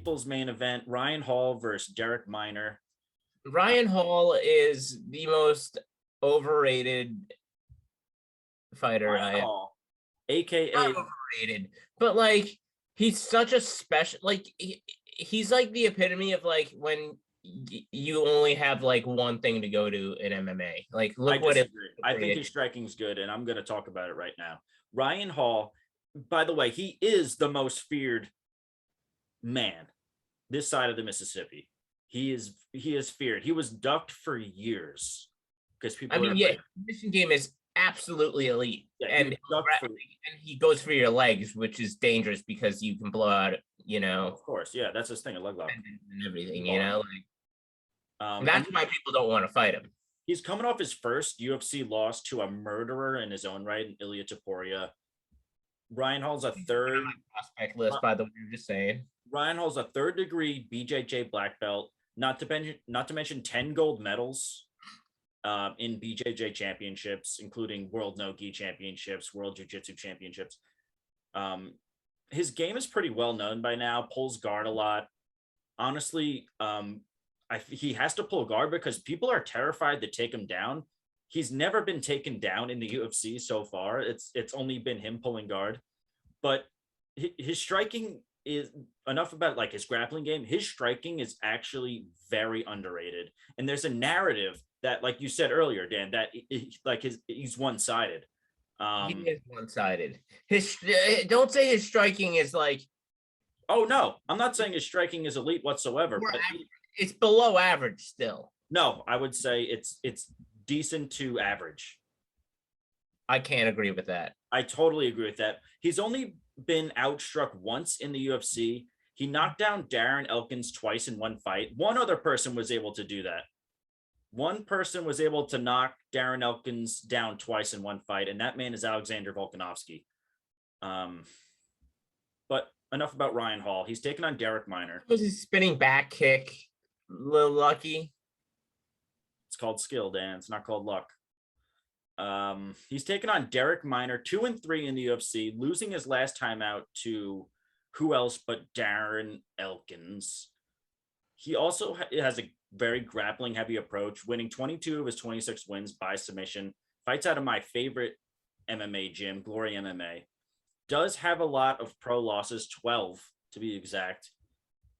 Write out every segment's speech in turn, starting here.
people's main event, Ryan Hall versus Darrick Minor. Ryan Hall is the most overrated fighter. Ryan Hall, aka Overrated, but like he's such a special. Like he's like the epitome of like when you only have like one thing to go to in MMA. Like look what it. I think his striking's good, and I'm going to talk about it right now. Ryan Hall, by the way, he is the most feared man this side of the Mississippi. He is feared. He was ducked for years because people. Mission game is absolutely elite, yeah, and he goes for your legs, which is dangerous because you can blow out. Of course, yeah, that's his thing, a leg lock and everything. That's why people don't want to fight him. He's coming off his first UFC loss to a murderer in his own right, Ilia Topuria. Ryan Hall's a third prospect list, by the way. I'm just saying. Ryan Hall's a third-degree BJJ black belt. Not to mention 10 gold medals in BJJ championships, including World No-Gi championships, World Jiu-Jitsu championships. His game is pretty well known by now. Pulls guard a lot. Honestly, he has to pull guard because people are terrified to take him down. He's never been taken down in the UFC so far. It's only been him pulling guard. But his striking is enough about like his grappling game. His striking is actually very underrated. And there's a narrative that, like you said earlier, Dan, that he's one-sided. He is one-sided. Don't say his striking is like. Oh no, I'm not saying his striking is elite whatsoever. But it's below average still. No, I would say it's decent to average. I can't agree with that. I totally agree with that. He's only been outstruck once in the UFC. He knocked down Darren Elkins twice in one fight. One other person was able to do that. One person was able to knock Darren Elkins down twice in one fight, and that man is Alexander Volkanovski. But enough about Ryan Hall. He's taken on Darrick Minor. Was his spinning back kick a little lucky? It's called skill, Dan. It's not called luck. He's taken on Darrick Minor, 2-3 in the UFC, losing his last time out to who else but Darren Elkins. He also has a very grappling heavy approach, winning 22 of his 26 wins by submission. Fights out of my favorite MMA gym, Glory MMA. Does have a lot of pro losses, 12 to be exact.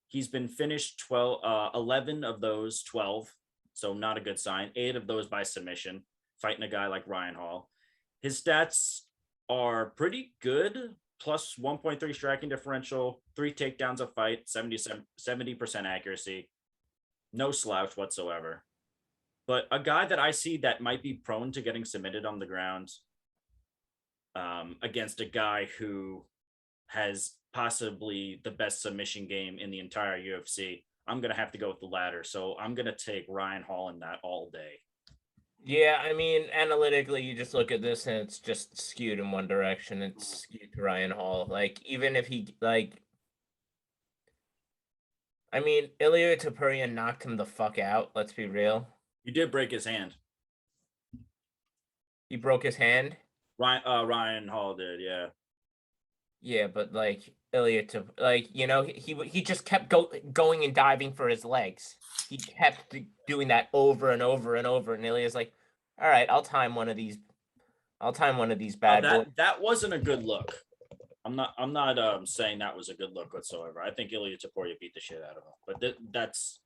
He's been finished 11 of those 12, so not a good sign. 8 of those by submission, fighting a guy like Ryan Hall. His stats are pretty good, plus 1.3 striking differential, 3 takedowns a fight, 70% accuracy. No slouch whatsoever. But a guy that I see that might be prone to getting submitted on the ground against a guy who has possibly the best submission game in the entire UFC, I'm going to have to go with the latter. So I'm going to take Ryan Hall in that all day. Yeah, I mean, analytically, you just look at this and it's just skewed in one direction. It's skewed to Ryan Hall. Like, even if he, like, I mean, Ilia Topuria knocked him the fuck out. Let's be real. He did break his hand. He broke his hand? Ryan Hall did, yeah. Yeah, but like Ilia he just kept going and diving for his legs. He kept doing that over and over and over, and Ilia's like, "All right, I'll time one of these bad boys." That wasn't a good look. I'm not saying that was a good look whatsoever. I think Ilia Topuria beat the shit out of him, but that's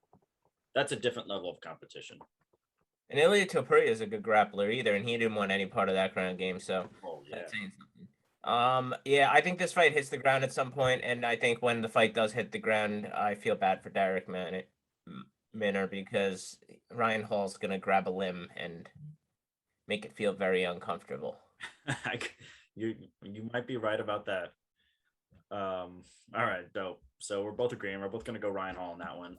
a different level of competition. And Ilia Topuria is a good grappler either, and he didn't want any part of that ground game. So that's saying something. Yeah, I think this fight hits the ground at some point, and I think when the fight does hit the ground, I feel bad for Darrick Minor because Ryan Hall's gonna grab a limb and make it feel very uncomfortable. You might be right about that. All right, dope. So we're both agreeing. We're both gonna go Ryan Hall on that one.